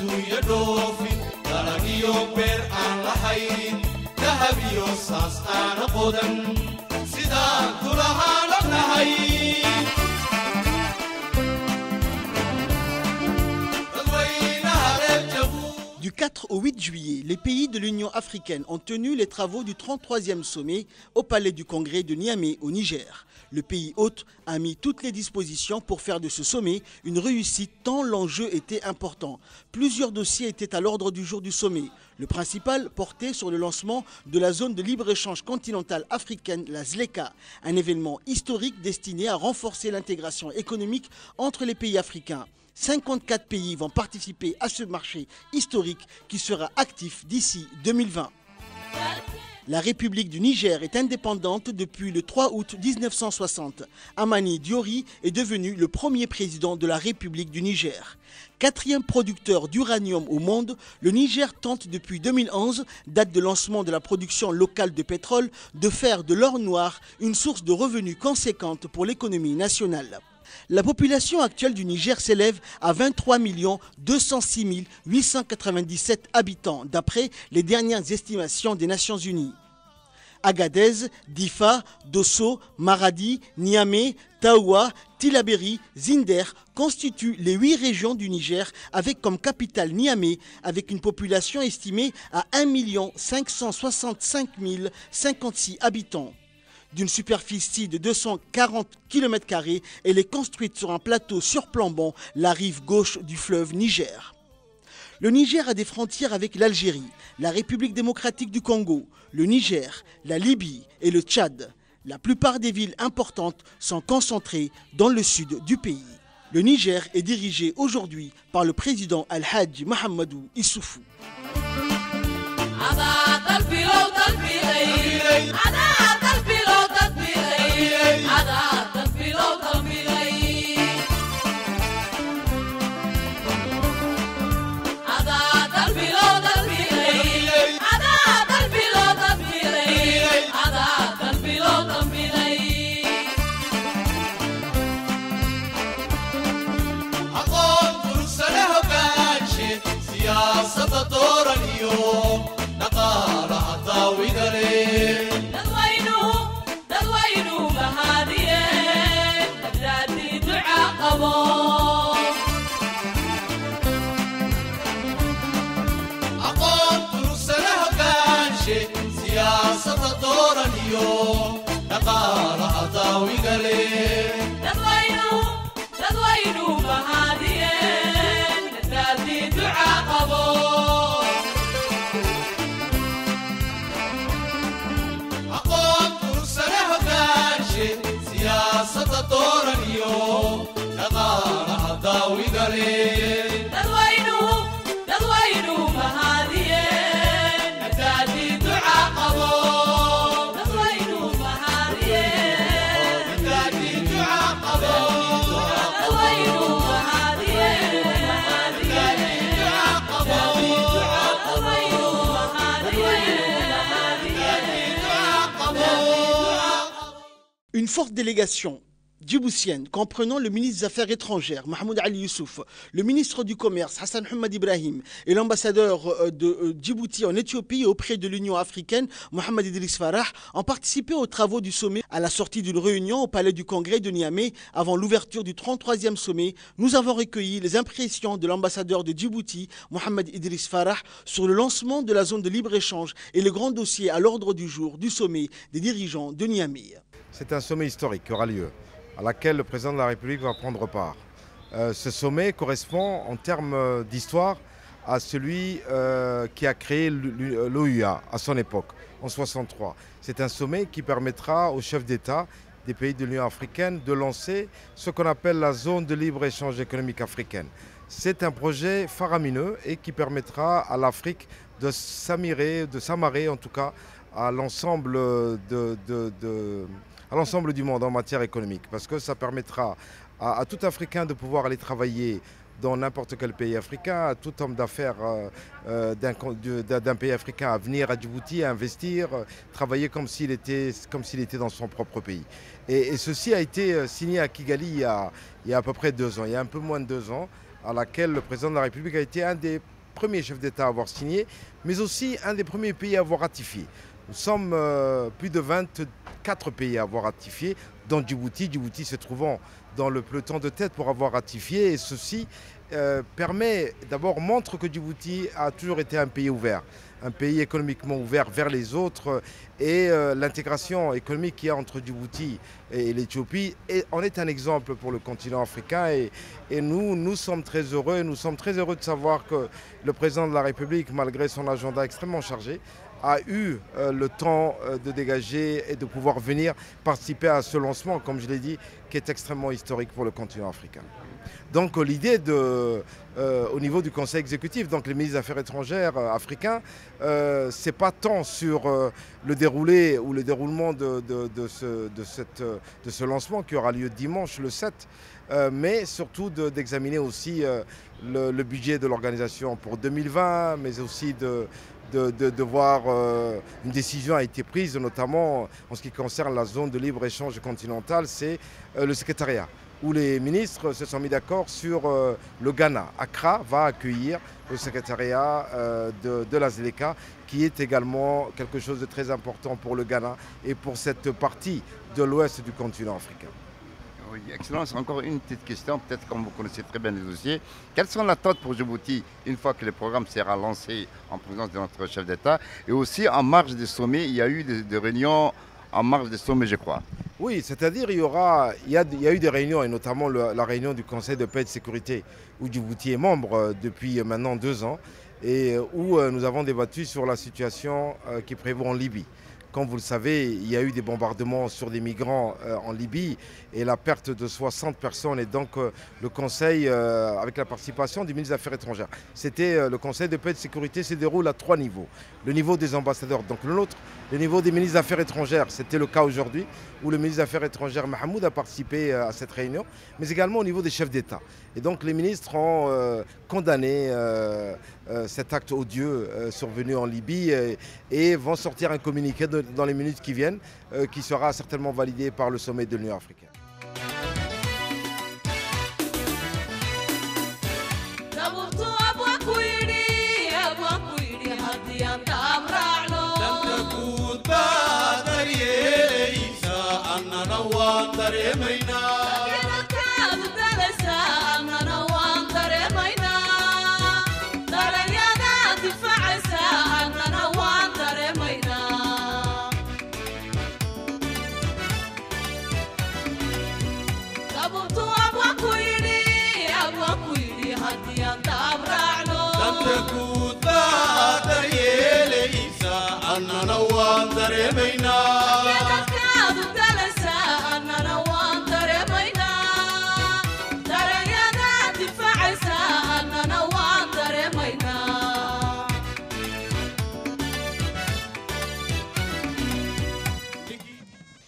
adduunya dhoofin dalagiyo beer aan lahayn dahab iyo saas aana qodan sidaan kulahaadhanahay. Du 4 au 8 juillet, les pays de l'Union africaine ont tenu les travaux du 33e sommet au Palais du Congrès de Niamey au Niger. Le pays hôte a mis toutes les dispositions pour faire de ce sommet une réussite tant l'enjeu était important. Plusieurs dossiers étaient à l'ordre du jour du sommet. Le principal portait sur le lancement de la zone de libre-échange continentale africaine, la ZLECA, un événement historique destiné à renforcer l'intégration économique entre les pays africains. 54 pays vont participer à ce marché historique qui sera actif d'ici 2020. La République du Niger est indépendante depuis le 3 août 1960. Amani Diori est devenu le premier président de la République du Niger. Quatrième producteur d'uranium au monde, le Niger tente depuis 2011, date de lancement de la production locale de pétrole, de faire de l'or noir une source de revenus conséquente pour l'économie nationale. La population actuelle du Niger s'élève à 23 206 897 habitants, d'après les dernières estimations des Nations Unies. Agadez, Difa, Dosso, Maradi, Niamey, Taoua, Tillabéri, Zinder constituent les 8 régions du Niger avec comme capitale Niamey, avec une population estimée à 1 565 056 habitants. D'une superficie de 240 km², elle est construite sur un plateau surplombant la rive gauche du fleuve Niger. Le Niger a des frontières avec l'Algérie, la République démocratique du Congo, le Niger, la Libye et le Tchad. La plupart des villes importantes sont concentrées dans le sud du pays. Le Niger est dirigé aujourd'hui par le président Al-Hadj Mahamadou Issoufou. Une forte délégation djiboutienne comprenant le ministre des Affaires étrangères Mahmoud Ali Youssouf, le ministre du Commerce Hassan Hamad Ibrahim et l'ambassadeur de Djibouti en Éthiopie auprès de l'Union africaine Mohamed Idriss Farah ont participé aux travaux du sommet. À la sortie d'une réunion au Palais du Congrès de Niamey avant l'ouverture du 33e sommet, nous avons recueilli les impressions de l'ambassadeur de Djibouti Mohamed Idriss Farah sur le lancement de la zone de libre-échange et le grand dossier à l'ordre du jour du sommet des dirigeants de Niamey. C'est un sommet historique qui aura lieu, à laquelle le président de la République va prendre part. Ce sommet correspond en termes d'histoire à celui qui a créé l'OUA à son époque, en 1963. C'est un sommet qui permettra aux chefs d'État des pays de l'Union africaine de lancer ce qu'on appelle la zone de libre-échange économique africaine. C'est un projet faramineux et qui permettra à l'Afrique de s'amarrer en tout cas à l'ensemble du monde en matière économique, parce que ça permettra à tout Africain de pouvoir aller travailler dans n'importe quel pays africain, à tout homme d'affaires d'un pays africain à venir à Djibouti, à investir, travailler comme s'il était dans son propre pays. Et ceci a été signé à Kigali il y a à peu près 2 ans, il y a un peu moins de 2 ans, à laquelle le président de la République a été un des premiers chefs d'État à avoir signé, mais aussi un des premiers pays à avoir ratifié. Nous sommes plus de 24 pays à avoir ratifié, dont Djibouti. Djibouti se trouvant dans le peloton de tête pour avoir ratifié. Et ceci permet, d'abord, montre que Djibouti a toujours été un pays ouvert, un pays économiquement ouvert vers les autres. Et l'intégration économique qu'il y a entre Djibouti et l'Éthiopie en est un exemple pour le continent africain. Et nous sommes très heureux. Nous sommes très heureux de savoir que le président de la République, malgré son agenda extrêmement chargé, a eu le temps de dégager et de pouvoir venir participer à ce lancement, comme je l'ai dit, qui est extrêmement historique pour le continent africain. Donc l'idée au niveau du Conseil exécutif, donc les ministres des Affaires étrangères africains, ce n'est pas tant sur le déroulé ou le déroulement de ce lancement qui aura lieu dimanche le 7, mais surtout d'examiner aussi le budget de l'organisation pour 2020, mais aussi de voir une décision a été prise, notamment en ce qui concerne la zone de libre-échange continentale, c'est le secrétariat, où les ministres se sont mis d'accord sur le Ghana. Accra va accueillir le secrétariat de la ZLECA, qui est également quelque chose de très important pour le Ghana et pour cette partie de l'ouest du continent africain. Oui, Excellence, encore une petite question, peut-être comme vous connaissez très bien les dossiers. Quelles sont les attentes pour Djibouti une fois que le programme sera lancé en présence de notre chef d'État? Et aussi en marge des sommets, il y a eu des réunions en marge des sommets, je crois. Oui, c'est-à-dire il y a eu des réunions, et notamment la réunion du Conseil de paix et de sécurité, où Djibouti est membre depuis maintenant 2 ans, et où nous avons débattu sur la situation qui prévaut en Libye. Comme vous le savez, il y a eu des bombardements sur des migrants en Libye et la perte de 60 personnes. Et donc le Conseil, avec la participation du ministre des Affaires étrangères, le Conseil de paix et de sécurité se déroule à 3 niveaux. Le niveau des ambassadeurs, donc le nôtre, le niveau des ministres des Affaires étrangères, c'était le cas aujourd'hui, où le ministre des Affaires étrangères, Mahmoud, a participé à cette réunion, mais également au niveau des chefs d'État. Et donc les ministres ont condamné cet acte odieux survenu en Libye et vont sortir un communiqué dans les minutes qui viennent, qui sera certainement validé par le sommet de l'Union africaine.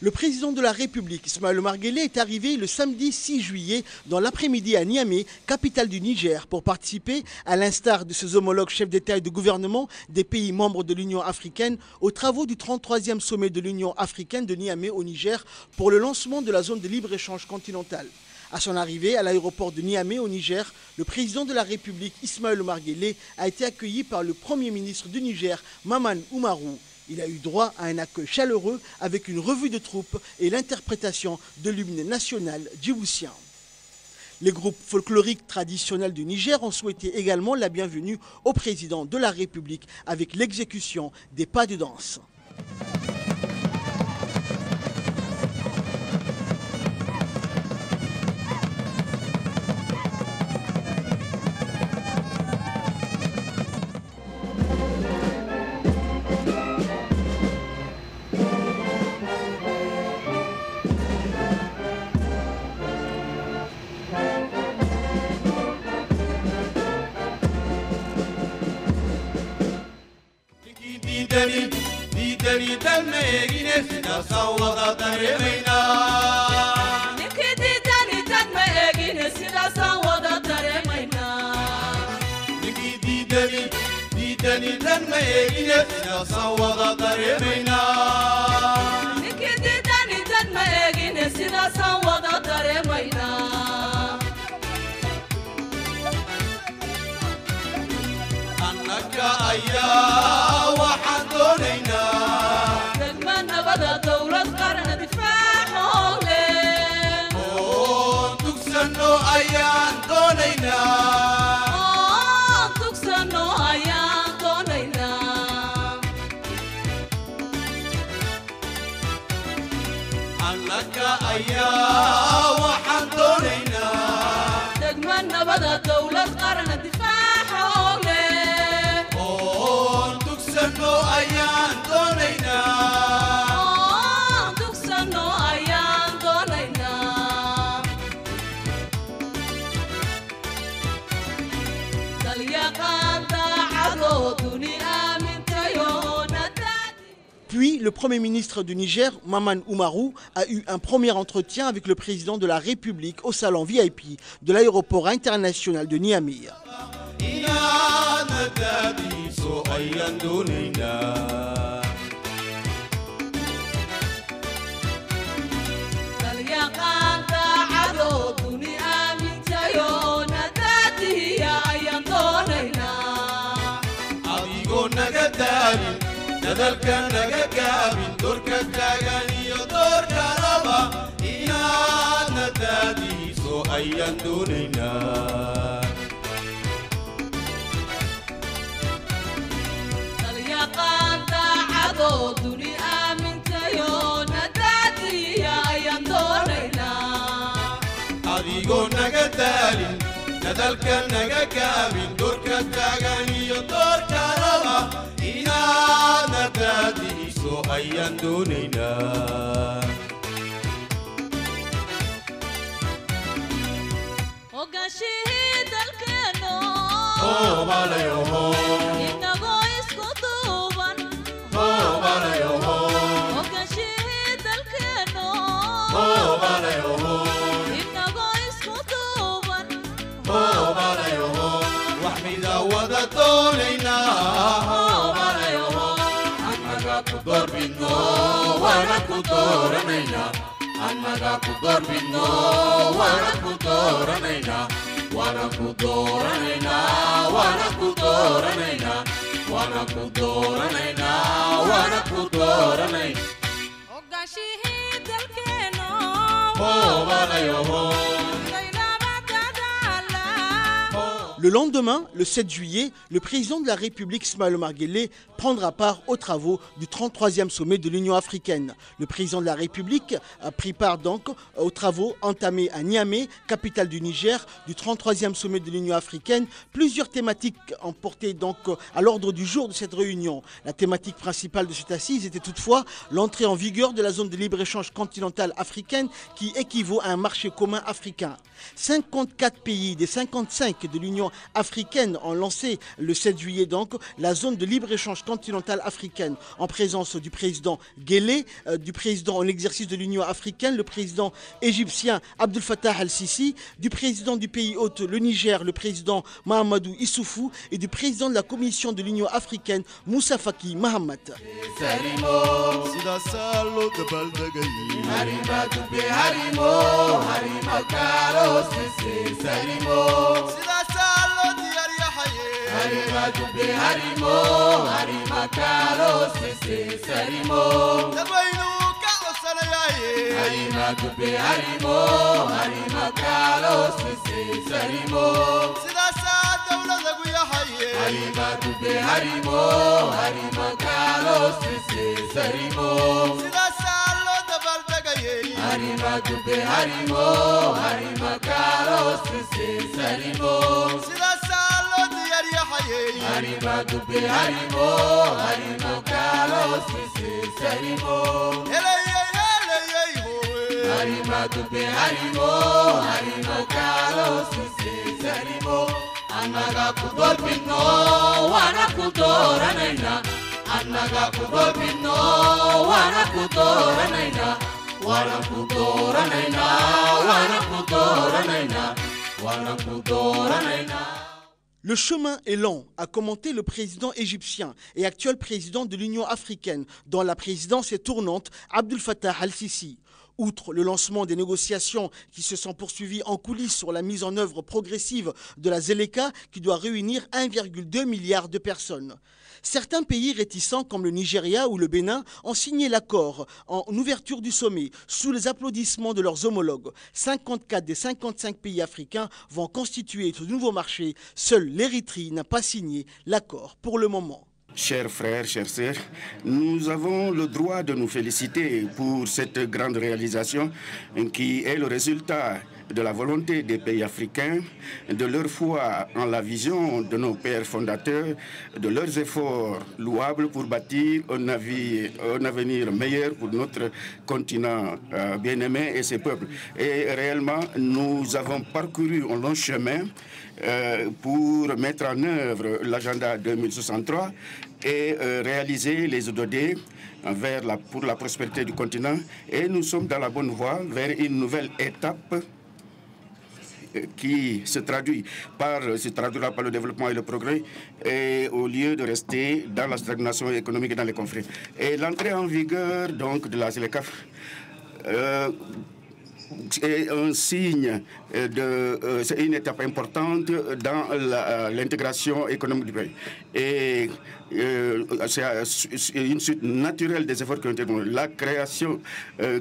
Le président de la République, Ismaël Omar Guelleh, est arrivé le samedi 6 juillet dans l'après-midi à Niamey, capitale du Niger, pour participer, à l'instar de ses homologues chefs d'État et de gouvernement des pays membres de l'Union africaine, aux travaux du 33e sommet de l'Union africaine de Niamey au Niger pour le lancement de la zone de libre-échange continentale. À son arrivée à l'aéroport de Niamey au Niger, le président de la République, Ismaël Omar Guelleh, a été accueilli par le Premier ministre du Niger, Maman Oumarou. Il a eu droit à un accueil chaleureux avec une revue de troupes et l'interprétation de l'hymne national djiboutien. Les groupes folkloriques traditionnels du Niger ont souhaité également la bienvenue au président de la République avec l'exécution des pas de danse. annaka ayaa waxaan doonaynaa degma nabada dowlad qaran difaac leh oo tugsano ayaan doonaynaa tugsano ayaan doonaynaa annaka ayaa waxaan doonaynaa degma nabada dowlad qaran difaac leh oo tugsano ayaan doonaynaa tugsano ayaan doonaynaa dalyaqaan daacadoo duni aamintayoo nadaadi. Puis, le Premier ministre du Niger, Maman Oumarou, a eu un premier entretien avec le président de la République au salon VIP de l'aéroport international de Niamey. inaad nadaadiiso ayaan doonaynaa dalyaqaan daacadoo duni aamintayoo nadaadiya ayaan doonaynaa adigoo naga daalin dadalka naga gaabin doorka taagan iyo doorka laba inaad nadaadiiso ayaan doonaynaa dalyaqaan daacadoo duni aamintayoo nadaadiya ayaan doonaynaa adigoo naga daalin dadalka naga gaabin doorka taagan iyo doorka laba inaad nadaadiiso ayaan doonaynaa hogaanshihii dalkeeno hoobalayoho inagoo isku duuban hoobalayoho hogaanshihii dalkeeno hoobalayoho inagoo isku duuban hoobalayoho wax mida wada doonaynaa hoobalayoho annaga ku doorbidno waana ku dooranaynaa annaga ku doorbidno waana ku dooranaynaa waana ku dooranaynaa waana ku dooranaynaa waana ku dooranaynaa waana ku dooranaynaa hogaanshihii dalkeeno hoobalayoho Le lendemain, le 7 juillet, le président de la République, Ismaël Omar Guelleh, prendra part aux travaux du 33e sommet de l'Union africaine. Le président de la République a pris part donc aux travaux entamés à Niamey, capitale du Niger, du 33e sommet de l'Union africaine. Plusieurs thématiques ont porté donc à l'ordre du jour de cette réunion. La thématique principale de cette assise était toutefois l'entrée en vigueur de la zone de libre-échange continentale africaine qui équivaut à un marché commun africain. 54 pays des 55 de l'Union africaine ont lancé le 7 juillet donc la zone de libre-échange continentale africaine en présence du président Guelleh, du président en exercice de l'Union africaine, le président égyptien Abdel Fattah al-Sisi, du président du pays hôte le Niger, le président Mahamadou Issoufou et du président de la commission de l'Union africaine Moussa Faki Mahamat. annaga ku dorbidno waana ku dooranaynaa annaga ku dorbidno waana ku dooranaynaa waana ku dooranaynaa waana ku dooranaynaa waana ku dooranaynaa. Le chemin est long, a commenté le président égyptien et actuel président de l'Union africaine, dont la présidence est tournante, Abdel Fattah al-Sisi. Outre le lancement des négociations qui se sont poursuivies en coulisses sur la mise en œuvre progressive de la Zeleka qui doit réunir 1,2 milliard de personnes. Certains pays réticents comme le Nigeria ou le Bénin ont signé l'accord en ouverture du sommet sous les applaudissements de leurs homologues. 54 des 55 pays africains vont constituer ce nouveau marché. Seul l'Érythrée n'a pas signé l'accord pour le moment. Chers frères, chères sœurs, nous avons le droit de nous féliciter pour cette grande réalisation qui est le résultat de la volonté des pays africains, de leur foi en la vision de nos pères fondateurs, de leurs efforts louables pour bâtir un avenir meilleur pour notre continent bien-aimé et ses peuples. Et réellement, nous avons parcouru un long chemin pour mettre en œuvre l'agenda 2063 et réaliser les ODD pour la prospérité du continent. Et nous sommes dans la bonne voie vers une nouvelle étape qui se traduira par le développement et le progrès, et au lieu de rester dans la stagnation économique et dans les conflits. Et l'entrée en vigueur donc de la ZLECAf est un signe c'est une étape importante dans l'intégration économique du pays. Et c'est une suite naturelle des efforts qui ont été faits. La création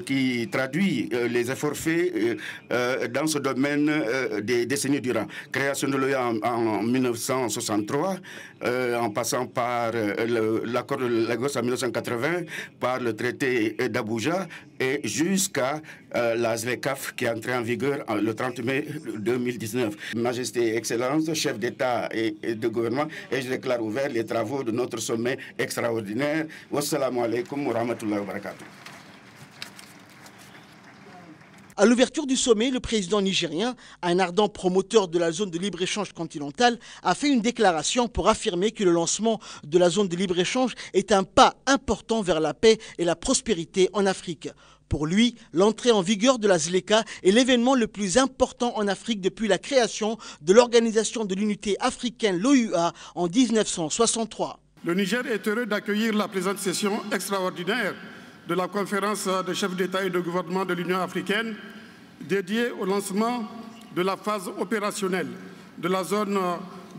qui traduit les efforts faits dans ce domaine des décennies durant. Création de l'OEA en 1963, en passant par l'accord de Lagos en 1980, par le traité d'Abuja et jusqu'à la ZLECAf qui est entrée en vigueur le 30 mai 2019. Majesté, Excellence, chef d'État et de gouvernement, et je déclare ouvert les travaux de notre sommet extraordinaire. Wassalamu alaikum wa rahmatullahi wa barakatuh. À l'ouverture du sommet, le président nigérien, un ardent promoteur de la zone de libre-échange continentale, a fait une déclaration pour affirmer que le lancement de la zone de libre-échange est un pas important vers la paix et la prospérité en Afrique. Pour lui, l'entrée en vigueur de la ZLECA est l'événement le plus important en Afrique depuis la création de l'Organisation de l'Unité africaine, l'OUA, en 1963. Le Niger est heureux d'accueillir la présente session extraordinaire de la conférence des chefs d'État et de gouvernement de l'Union africaine dédiée au lancement de la phase opérationnelle de la zone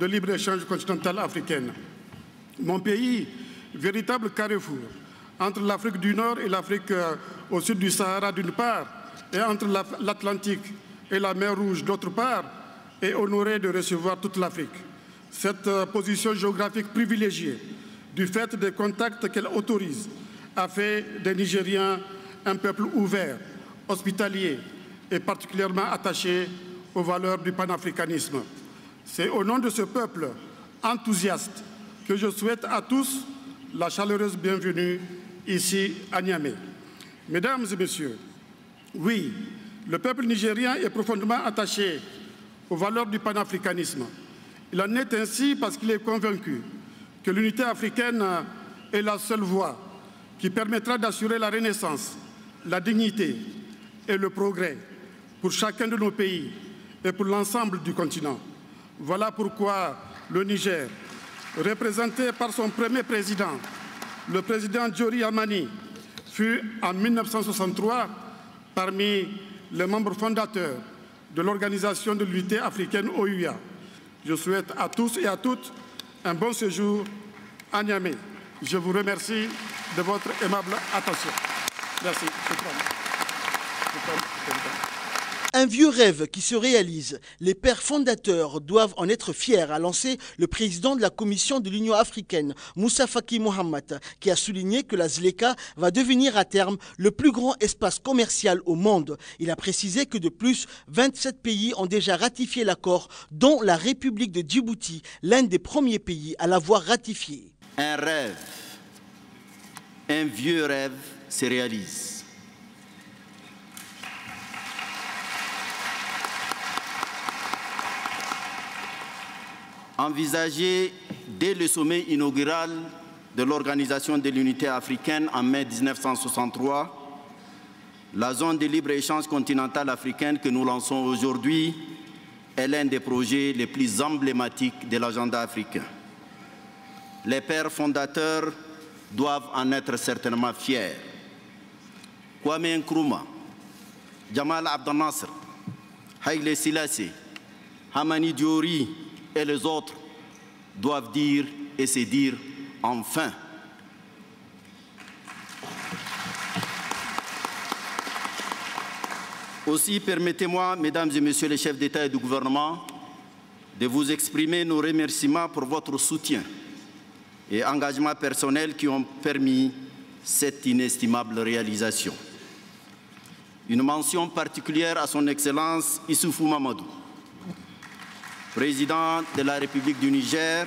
de libre-échange continentale africaine. Mon pays, véritable carrefour entre l'Afrique du Nord et l'Afrique au sud du Sahara d'une part, et entre l'Atlantique et la mer Rouge d'autre part, est honoré de recevoir toute l'Afrique. Cette position géographique privilégiée, du fait des contacts qu'elle autorise, a fait des Nigériens un peuple ouvert, hospitalier et particulièrement attaché aux valeurs du panafricanisme. C'est au nom de ce peuple enthousiaste que je souhaite à tous la chaleureuse bienvenue ici à Niamey. Mesdames et messieurs, oui, le peuple nigérien est profondément attaché aux valeurs du panafricanisme. Il en est ainsi parce qu'il est convaincu que l'unité africaine est la seule voie qui permettra d'assurer la renaissance, la dignité et le progrès pour chacun de nos pays et pour l'ensemble du continent. Voilà pourquoi le Niger, représenté par son premier président, le président Djori Hamani, fut en 1963 parmi les membres fondateurs de l'Organisation de l'Unité africaine OUA. Je souhaite à tous et à toutes un bon séjour à Niamey. Je vous remercie de votre aimable attention. Merci. Un vieux rêve qui se réalise. Les pères fondateurs doivent en être fiers, a lancé le président de la Commission de l'Union africaine, Moussa Faki Mohamed, qui a souligné que la ZLECA va devenir à terme le plus grand espace commercial au monde. Il a précisé que de plus, 27 pays ont déjà ratifié l'accord, dont la République de Djibouti, l'un des premiers pays à l'avoir ratifié. Un rêve, un vieux rêve se réalise. Envisagé dès le sommet inaugural de l'Organisation de l'Unité africaine en mai 1963, la zone de libre-échange continentale africaine que nous lançons aujourd'hui est l'un des projets les plus emblématiques de l'agenda africain. Les pères fondateurs doivent en être certainement fiers. Kwame Nkrumah, Jamal Abdel Nasser, Haïlé Selassie, Hamani Diori et les autres doivent dire et se dire enfin. Aussi, permettez-moi, mesdames et messieurs les chefs d'État et de gouvernement, de vous exprimer nos remerciements pour votre soutien et engagement personnel qui ont permis cette inestimable réalisation. Une mention particulière à son Excellence Issoufou Mamadou, président de la République du Niger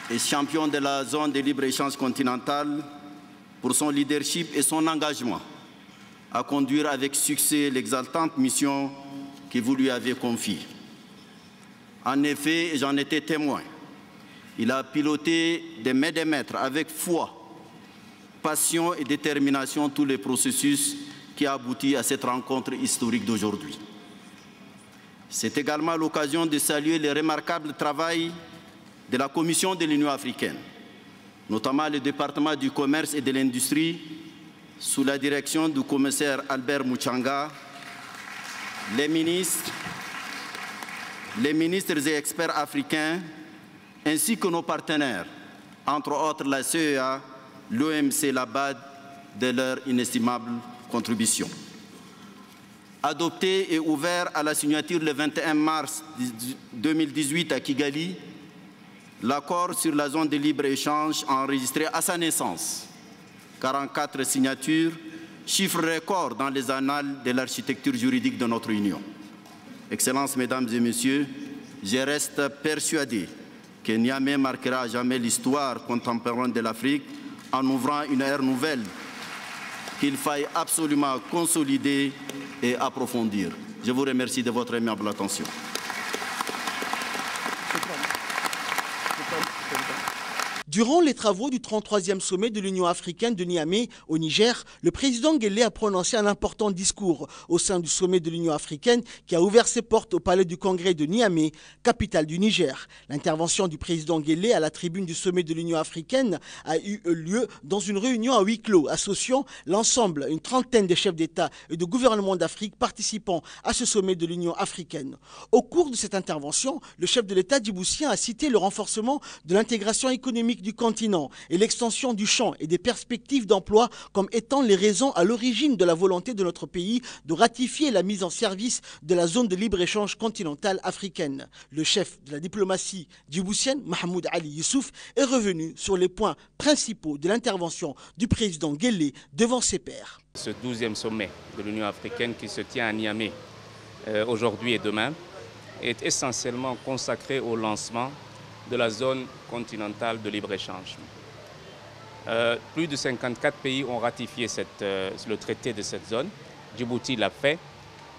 et champion de la zone de libre-échange continentale, pour son leadership et son engagement à conduire avec succès l'exaltante mission que vous lui avez confiée. En effet, j'en étais témoin, il a piloté des maîtres avec foi, passion et détermination tous les processus qui ont abouti à cette rencontre historique d'aujourd'hui. C'est également l'occasion de saluer le remarquable travail de la Commission de l'Union africaine, notamment le département du commerce et de l'industrie, sous la direction du commissaire Albert Mouchanga, les ministres et experts africains, ainsi que nos partenaires, entre autres la CEA, l'OMC, la BAD, de leur inestimable contribution. Adopté et ouvert à la signature le 21 mars 2018 à Kigali, l'accord sur la zone de libre-échange a enregistré à sa naissance 44 signatures, chiffre record dans les annales de l'architecture juridique de notre Union. Excellences, Mesdames et Messieurs, je reste persuadé que Niamey marquera à jamais l'histoire contemporaine de l'Afrique en ouvrant une ère nouvelle qu'il faille absolument consolider et approfondir. Je vous remercie de votre aimable attention. Durant les travaux du 33e sommet de l'Union africaine de Niamey au Niger, le président Guelleh a prononcé un important discours au sein du sommet de l'Union africaine qui a ouvert ses portes au palais du Congrès de Niamey, capitale du Niger. L'intervention du président Guelleh à la tribune du sommet de l'Union africaine a eu lieu dans une réunion à huis clos associant l'ensemble, une trentaine de chefs d'État et de gouvernements d'Afrique participant à ce sommet de l'Union africaine. Au cours de cette intervention, le chef de l'État djiboutien a cité le renforcement de l'intégration économique du continent et l'extension du champ et des perspectives d'emploi comme étant les raisons à l'origine de la volonté de notre pays de ratifier la mise en service de la zone de libre-échange continentale africaine. Le chef de la diplomatie djiboutienne, Mahmoud Ali Youssouf, est revenu sur les points principaux de l'intervention du président Guelleh devant ses pairs. Ce 12e sommet de l'Union africaine qui se tient à Niamey aujourd'hui et demain est essentiellement consacré au lancement de la zone continentale de libre-échange. Plus de 54 pays ont ratifié le traité de cette zone. Djibouti l'a fait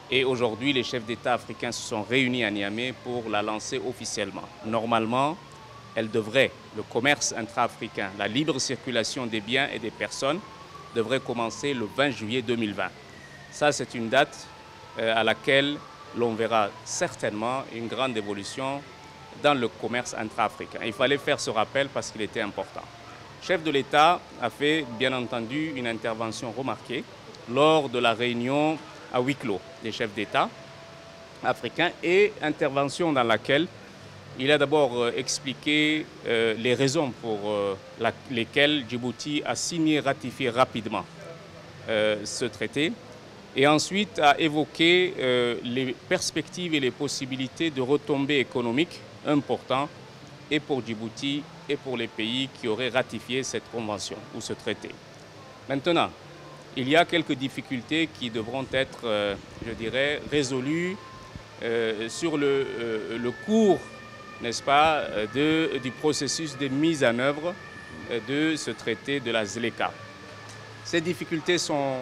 et aujourd'hui les chefs d'État africains se sont réunis à Niamey pour la lancer officiellement. Normalement, le commerce intra-africain, la libre circulation des biens et des personnes devrait commencer le 20 juillet 2020. Ça, c'est une date à laquelle l'on verra certainement une grande évolution dans le commerce intra-africain. Il fallait faire ce rappel parce qu'il était important. Le chef de l'État a fait, bien entendu, une intervention remarquée lors de la réunion à huis clos des chefs d'État africains et intervention dans laquelle il a d'abord expliqué les raisons pour lesquelles Djibouti a signé, ratifié rapidement ce traité et ensuite a évoqué les perspectives et les possibilités de retombées économiques importants et pour Djibouti et pour les pays qui auraient ratifié cette convention ou ce traité. Maintenant, il y a quelques difficultés qui devront être, je dirais, résolues sur le cours, n'est-ce pas, du processus de mise en œuvre de ce traité de la ZLECA. Ces difficultés sont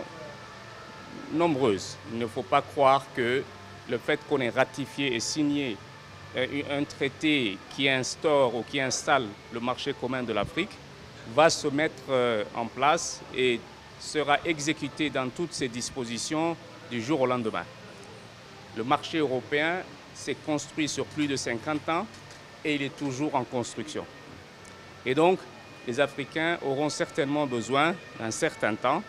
nombreuses. Il ne faut pas croire que le fait qu'on ait ratifié et signé un traité qui instaure ou qui installe le marché commun de l'Afrique va se mettre en place et sera exécuté dans toutes ses dispositions du jour au lendemain. Le marché européen s'est construit sur plus de 50 ans et il est toujours en construction. Et donc, les Africains auront certainement besoin d'un certain temps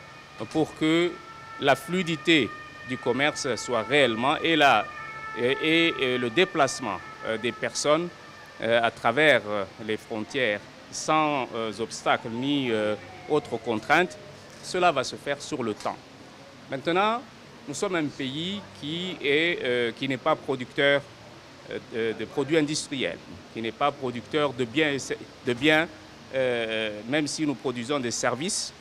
pour que la fluidité du commerce soit réellement et le déplacement des personnes à travers les frontières sans obstacles ni autres contraintes, cela va se faire sur le temps. Maintenant, nous sommes un pays qui n'est pas producteur de produits industriels, qui n'est pas producteur de biens, même si nous produisons des services.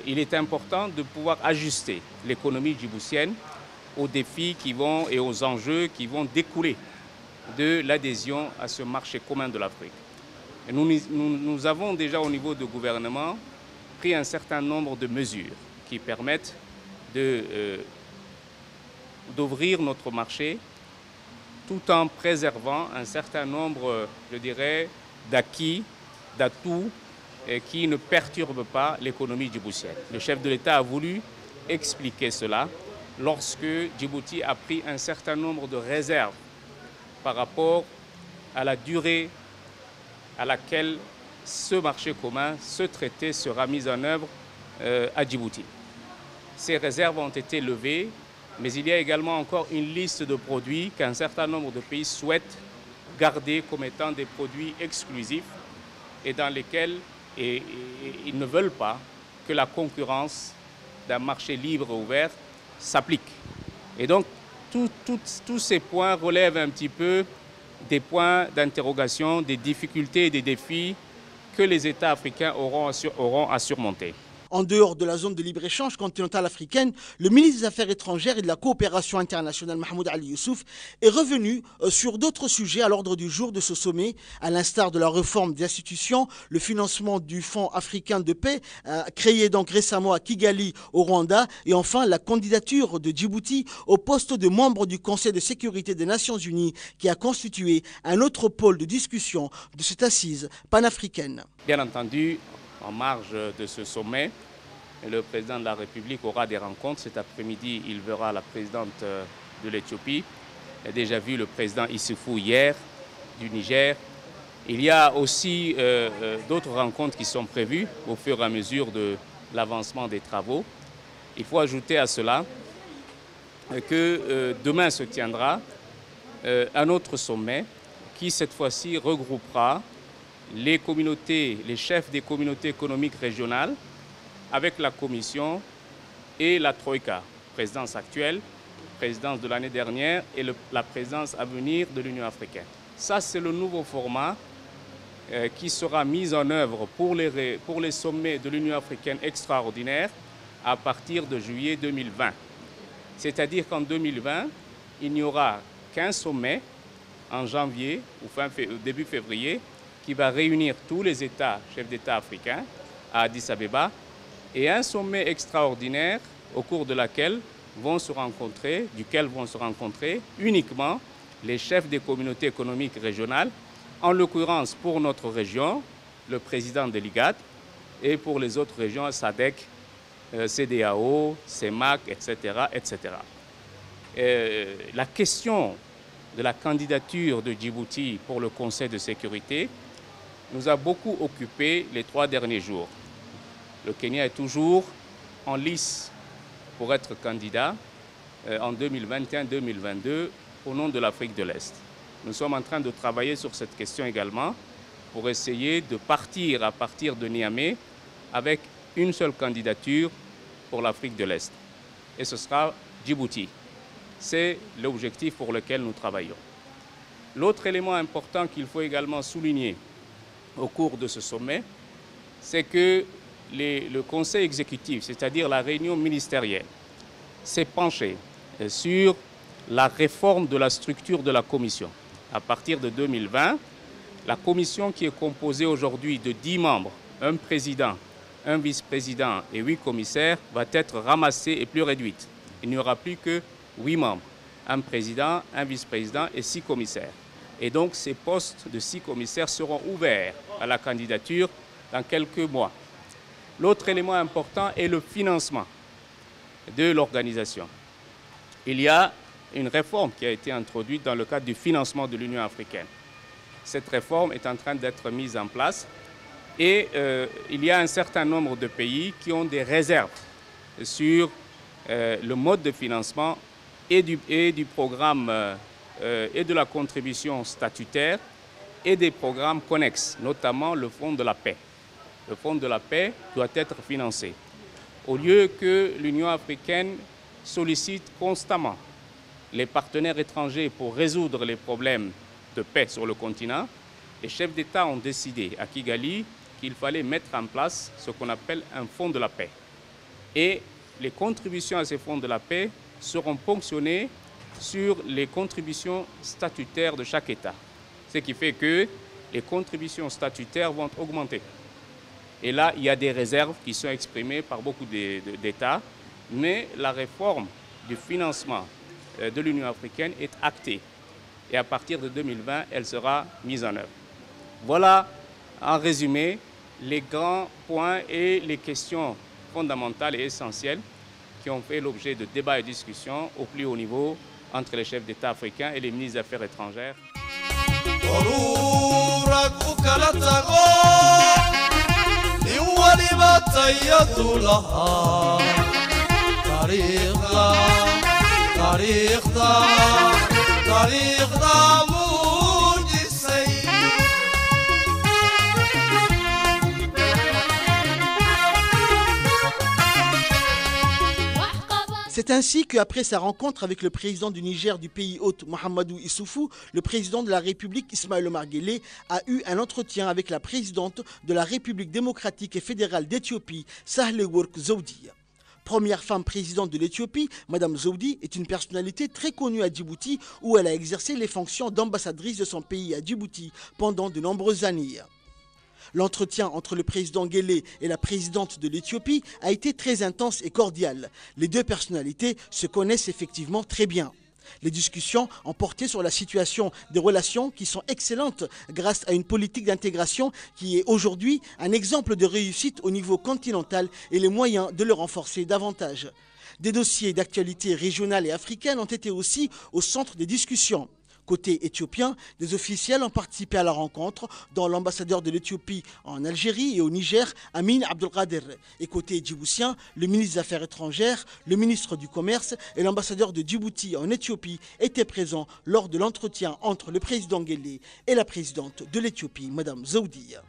Il est important de pouvoir ajuster l'économie djiboutienne aux défis et aux enjeux qui vont découler de l'adhésion à ce marché commun de l'Afrique. Nous avons déjà au niveau du gouvernement pris un certain nombre de mesures qui permettent d'ouvrir notre marché tout en préservant un certain nombre, je dirais, d'acquis, d'atouts qui ne perturbent pas l'économie djiboutienne. Le chef de l'État a voulu expliquer cela lorsque Djibouti a pris un certain nombre de réserves par rapport à la durée à laquelle ce marché commun, ce traité sera mis en œuvre à Djibouti. Ces réserves ont été levées, mais il y a également encore une liste de produits qu'un certain nombre de pays souhaitent garder comme étant des produits exclusifs et dans lesquels ils ne veulent pas que la concurrence d'un marché libre et ouvert s'applique. Et donc, tous ces points relèvent un petit peu des points d'interrogation, des difficultés et des défis que les États africains auront à surmonter. En dehors de la zone de libre-échange continentale africaine, le ministre des Affaires étrangères et de la coopération internationale, Mahmoud Ali Youssouf, est revenu sur d'autres sujets à l'ordre du jour de ce sommet, à l'instar de la réforme des institutions, le financement du Fonds africain de paix, créé donc récemment à Kigali, au Rwanda, et enfin la candidature de Djibouti au poste de membre du Conseil de sécurité des Nations Unies, qui a constitué un autre pôle de discussion de cette assise panafricaine. Bien entendu, en marge de ce sommet, le président de la République aura des rencontres. Cet après-midi, il verra la présidente de l'Éthiopie. Il a déjà vu le président Issoufou hier, du Niger. Il y a aussi d'autres rencontres qui sont prévues au fur et à mesure de l'avancement des travaux. Il faut ajouter à cela que demain se tiendra un autre sommet qui, cette fois-ci, regroupera les chefs des communautés économiques régionales avec la Commission et la Troïka, présidence actuelle, présidence de l'année dernière et la présidence à venir de l'Union africaine. Ça, c'est le nouveau format qui sera mis en œuvre pour les sommets de l'Union africaine extraordinaire à partir de juillet 2020. C'est-à-dire qu'en 2020, il n'y aura qu'un sommet en janvier ou début février qui va réunir tous les États, chefs d'État africains à Addis Abeba, et un sommet extraordinaire au cours duquel vont se rencontrer uniquement les chefs des communautés économiques régionales, en l'occurrence pour notre région, le président de l'IGAD, et pour les autres régions, SADC, CEDEAO, CEMAC, etc. etc. La question de la candidature de Djibouti pour le Conseil de sécurité nous a beaucoup occupé les 3 derniers jours. Le Kenya est toujours en lice pour être candidat en 2021-2022 au nom de l'Afrique de l'Est. Nous sommes en train de travailler sur cette question également pour essayer de partir à partir de Niamey avec une seule candidature pour l'Afrique de l'Est. Et ce sera Djibouti. C'est l'objectif pour lequel nous travaillons. L'autre élément important qu'il faut également souligner au cours de ce sommet, c'est que le Conseil exécutif, c'est-à-dire la réunion ministérielle, s'est penché sur la réforme de la structure de la Commission. À partir de 2020, la Commission, qui est composée aujourd'hui de 10 membres, un président, un vice-président et 8 commissaires, va être ramassée et plus réduite. Il n'y aura plus que 8 membres, un président, un vice-président et 6 commissaires. Et donc ces postes de 6 commissaires seront ouverts à la candidature dans quelques mois. L'autre élément important est le financement de l'organisation. Il y a une réforme qui a été introduite dans le cadre du financement de l'Union africaine. Cette réforme est en train d'être mise en place et il y a un certain nombre de pays qui ont des réserves sur le mode de financement et du programme et de la contribution statutaire et des programmes connexes, notamment le Fonds de la paix. Le Fonds de la paix doit être financé. Au lieu que l'Union africaine sollicite constamment les partenaires étrangers pour résoudre les problèmes de paix sur le continent, les chefs d'État ont décidé à Kigali qu'il fallait mettre en place ce qu'on appelle un fonds de la paix. Et les contributions à ces fonds de la paix seront ponctionnées sur les contributions statutaires de chaque État. Ce qui fait que les contributions statutaires vont augmenter. Et là, il y a des réserves qui sont exprimées par beaucoup d'États, mais la réforme du financement de l'Union africaine est actée. Et à partir de 2020, elle sera mise en œuvre. Voilà, en résumé, les grands points et les questions fondamentales et essentielles qui ont fait l'objet de débats et discussions au plus haut niveau entre les chefs d'État africains et les ministres des Affaires étrangères. C'est ainsi qu'après sa rencontre avec le président du Niger du pays hôte Mahamadou Issoufou, le président de la République Ismaël Omar Guelleh a eu un entretien avec la présidente de la République démocratique et fédérale d'Éthiopie, Sahle-Work Zewde. Première femme présidente de l'Éthiopie, Madame Zewde est une personnalité très connue à Djibouti où elle a exercé les fonctions d'ambassadrice de son pays à Djibouti pendant de nombreuses années. L'entretien entre le président Guelleh et la présidente de l'Éthiopie a été très intense et cordial. Les deux personnalités se connaissent effectivement très bien. Les discussions ont porté sur la situation des relations qui sont excellentes grâce à une politique d'intégration qui est aujourd'hui un exemple de réussite au niveau continental et les moyens de le renforcer davantage. Des dossiers d'actualité régionale et africaine ont été aussi au centre des discussions. Côté éthiopien, des officiels ont participé à la rencontre, dont l'ambassadeur de l'Éthiopie en Algérie et au Niger, Amin Abdelkader. Et côté djiboutien, le ministre des Affaires étrangères, le ministre du Commerce et l'ambassadeur de Djibouti en Éthiopie étaient présents lors de l'entretien entre le président Guelleh et la présidente de l'Éthiopie, Mme Zewde.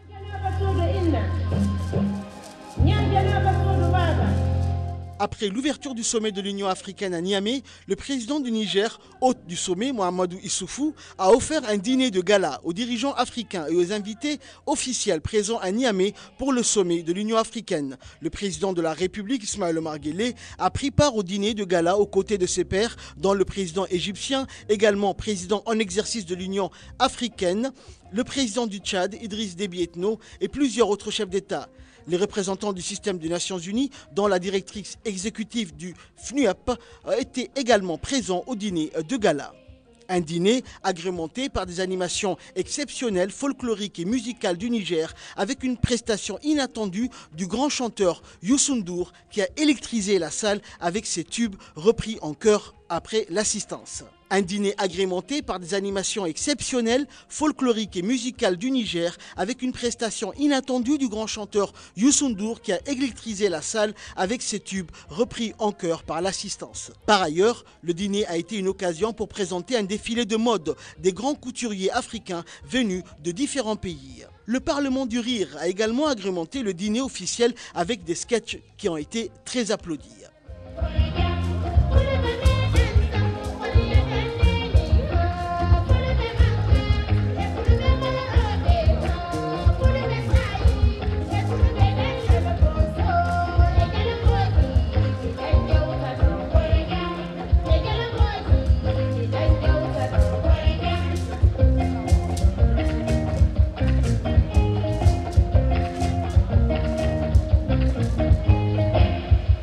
Après l'ouverture du sommet de l'Union africaine à Niamey, le président du Niger, hôte du sommet, Mahamadou Issoufou, a offert un dîner de gala aux dirigeants africains et aux invités officiels présents à Niamey pour le sommet de l'Union africaine. Le président de la République, Ismaël Omar Guelleh, a pris part au dîner de gala aux côtés de ses pairs, dont le président égyptien, également président en exercice de l'Union africaine, le président du Tchad, Idriss Déby Itno, et plusieurs autres chefs d'État. Les représentants du système des Nations Unies, dont la directrice exécutive du FNUAP, étaient également présents au dîner de gala. Un dîner agrémenté par des animations exceptionnelles, folkloriques et musicales du Niger, avec une prestation inattendue du grand chanteur Youssou N'Dour qui a électrisé la salle avec ses tubes repris en chœur après l'assistance. Un dîner agrémenté par des animations exceptionnelles, folkloriques et musicales du Niger, avec une prestation inattendue du grand chanteur Youssou N'Dour qui a électrisé la salle avec ses tubes repris en chœur par l'assistance. Par ailleurs, le dîner a été une occasion pour présenter un défilé de mode des grands couturiers africains venus de différents pays. Le Parlement du Rire a également agrémenté le dîner officiel avec des sketchs qui ont été très applaudis.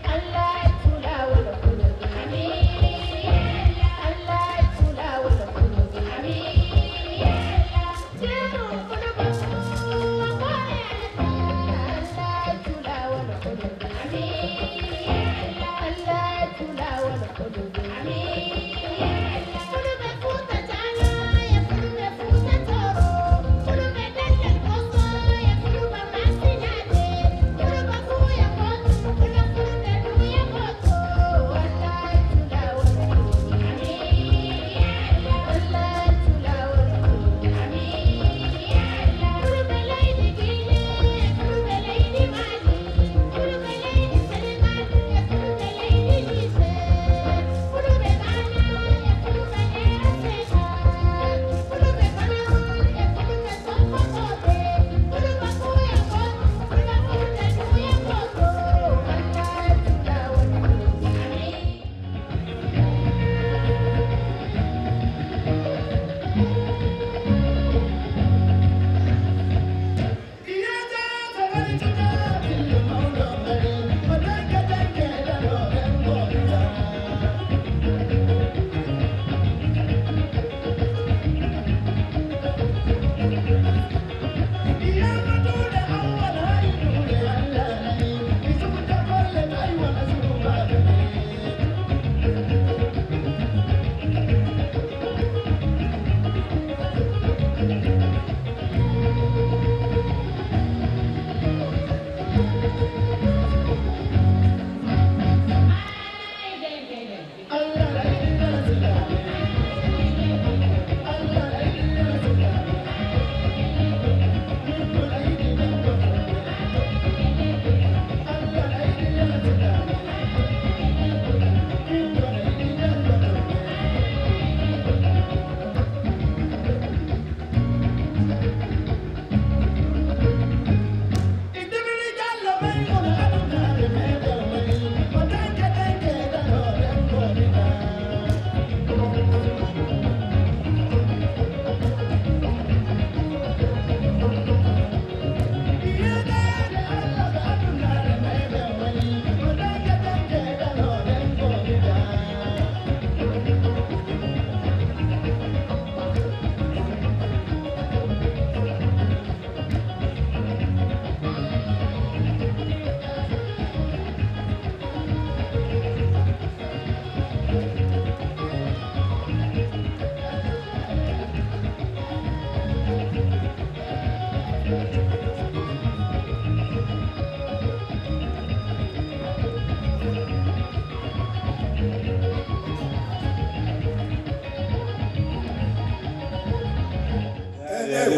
Allah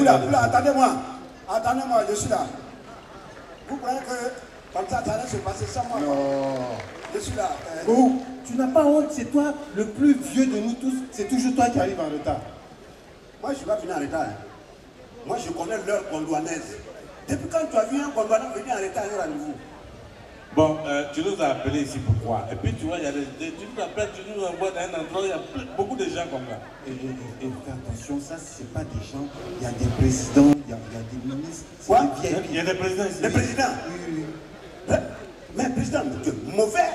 là, attendez-moi. Attendez-moi, je suis là. Vous croyez que comme ça allait se passer sans moi? Non. Je suis là. Tu n'as pas honte, c'est toi le plus vieux de nous tous. C'est toujours toi qui arrives en retard. Moi, je ne suis pas venu en retard. Moi, je connais l'heure gondouanaise. Depuis quand tu as vu un gondouanais venir en retard à un rendez-vous? Bon, tu nous as appelés ici pourquoi? Et puis tu vois, tu nous appelles, tu nous envoies dans un endroit, il y a beaucoup de gens comme ça. Et fais attention, ça, c'est pas des gens. Il y a des présidents, il y a des ministres. Quoi? Il y a des présidents ici. Des présidents? Oui. Mais président, tu es mauvais.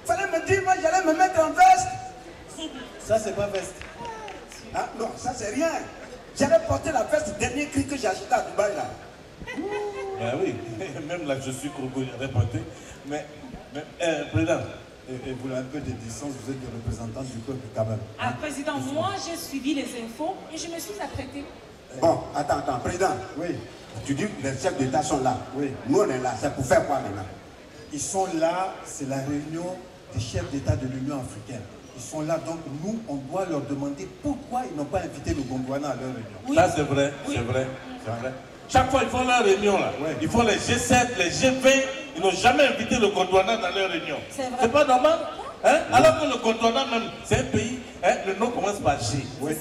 Fallait me dire, moi, j'allais me mettre en veste. Ça, c'est pas veste. Ah, non, ça, c'est rien. J'allais porter la veste, dernier cri que j'ai acheté à Dubaï, là. Ben oui, même là je suis Congo, j'aurais porté. Mais président, et vous avez un peu de décence, vous êtes le représentant du peuple quand même. Ah, président, moi j'ai suivi les infos et je me suis apprêtée. Bon, attends, président. Oui. Tu dis que les chefs d'État sont là. Oui. Nous, on est là. C'est pour faire quoi maintenant? Ils sont là, c'est la réunion des chefs d'État de l'Union africaine. Ils sont là, donc nous, on doit leur demander pourquoi ils n'ont pas invité le Gondwana à leur réunion. Oui. Ça c'est vrai, oui. C'est vrai, c'est vrai. Chaque fois, ils font leur réunion là. Ouais. Ils font les G7, les G20. Ils n'ont jamais invité le Gondwana dans leur réunion. C'est pas normal. Hein? Alors que le Gondwana même, c'est un pays, hein, le nom commence par G. Oui.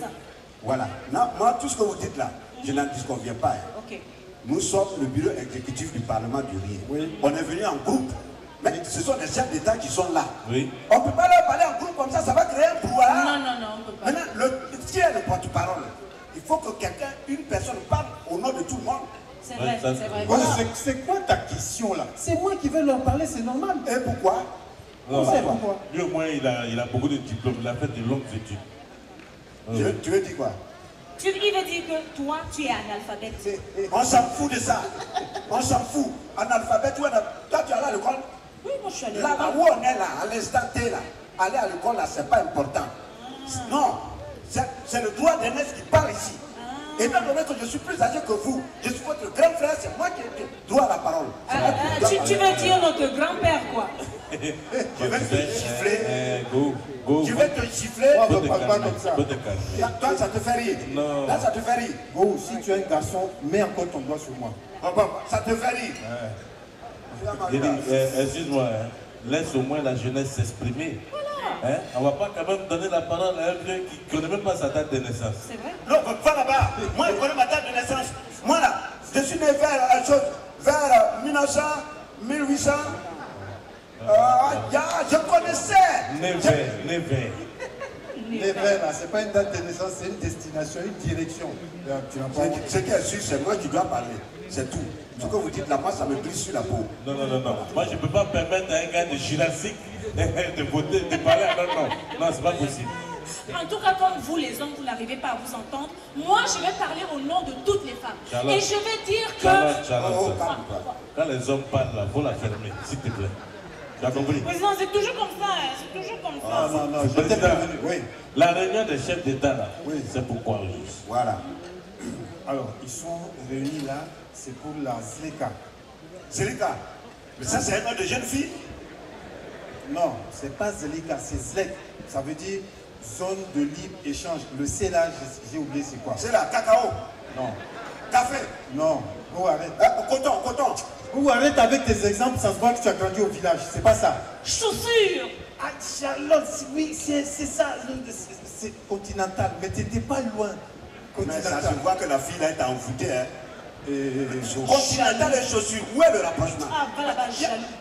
Voilà. Non, moi, tout ce que vous dites là, je n'en disconviens pas. Hein. Okay. Nous sommes le bureau exécutif du Parlement du Riz. Oui. On est venu en groupe. Mais ce sont des chefs d'État qui sont là. Oui. On ne peut pas leur parler en groupe comme ça va créer un brouhaha. Non, on ne peut pas. Maintenant, qui est le porte-parole? Il faut que quelqu'un, une personne parle au nom de tout le monde. C'est vrai, c'est vrai. Voilà. C'est quoi ta question là? C'est moi qui vais leur parler, c'est normal. Et pourquoi? Non, pourquoi? Lui au moins, il a beaucoup de diplômes, il a fait de longues études. Tu veux dire quoi? Il veut dire que toi, tu es analphabète. On s'en fout de ça. On s'en fout. Analphabète, toi, tu es allé à l'école? Oui, moi je suis allé à l'école. Là où on est là, à l'instant T là, aller à l'école là, c'est pas important. Non, c'est le droit d'aînesse qui parle ici. Et étant donné que je suis plus âgé que vous, je suis votre grand frère, c'est moi qui ai droit à la parole. Tu veux dire notre grand-père quoi? Je vais te gifler. Je vais te gifler. On ne parle pas comme ça. Toi, ça te fait rire. Non. Là, ça te fait rire. Go, si tu es un garçon, mets encore ton doigt sur moi. Bon, ça te fait rire. Excuse-moi, hein. Laisse au moins la jeunesse s'exprimer. Hein? On ne va pas quand même donner la parole à un vieux qui ne connaît même pas sa date de naissance. C'est vrai? Non, va là-bas. Moi, je connais ma date de naissance. Moi, là, je suis né vers 1900, 1800. Je connaissais. Never. Never, là, c'est pas une date de naissance, c'est une destination, une direction. Ce qui est sûr, c'est moi qui dois parler. C'est tout. Ce que vous dites là, moi, ça me glisse sur la peau. Non. Moi, je ne peux pas permettre à un gars de Jurassique de voter, de parler à leur nom. Non, c'est pas possible. En tout cas, comme vous, les hommes, vous n'arrivez pas à vous entendre, moi, je vais parler au nom de toutes les femmes. Charlotte, et je vais dire que... Charlotte, quand les hommes parlent, là, il faut la fermer, s'il te plaît. Tu as compris? Président, c'est toujours comme ça, hein. C'est toujours comme ça. Non, je t'ai prévenu, oui. La réunion des chefs d'État, là, c'est pourquoi juste. Voilà. Alors, ils sont réunis là, c'est pour la ZLECA. ZLECA? Mais ça, c'est un nom de jeune fille? Non, c'est pas ZLECA, c'est ZLEC. Ça veut dire zone de libre échange. Le C là, j'ai oublié c'est quoi? C'est là, cacao? Non. Café? Non. Go, arrête. Coton. Go, arrête avec tes exemples, ça se voit que tu as grandi au village. C'est pas ça. Chaussures! Ah, Charlotte, oui, c'est ça. C'est continental, mais t'étais pas loin. Mais ça se voit que la fille là est envoûtée. Hein. Continental et chaussures, où est le rapprochement? Ah, voilà, jaloux.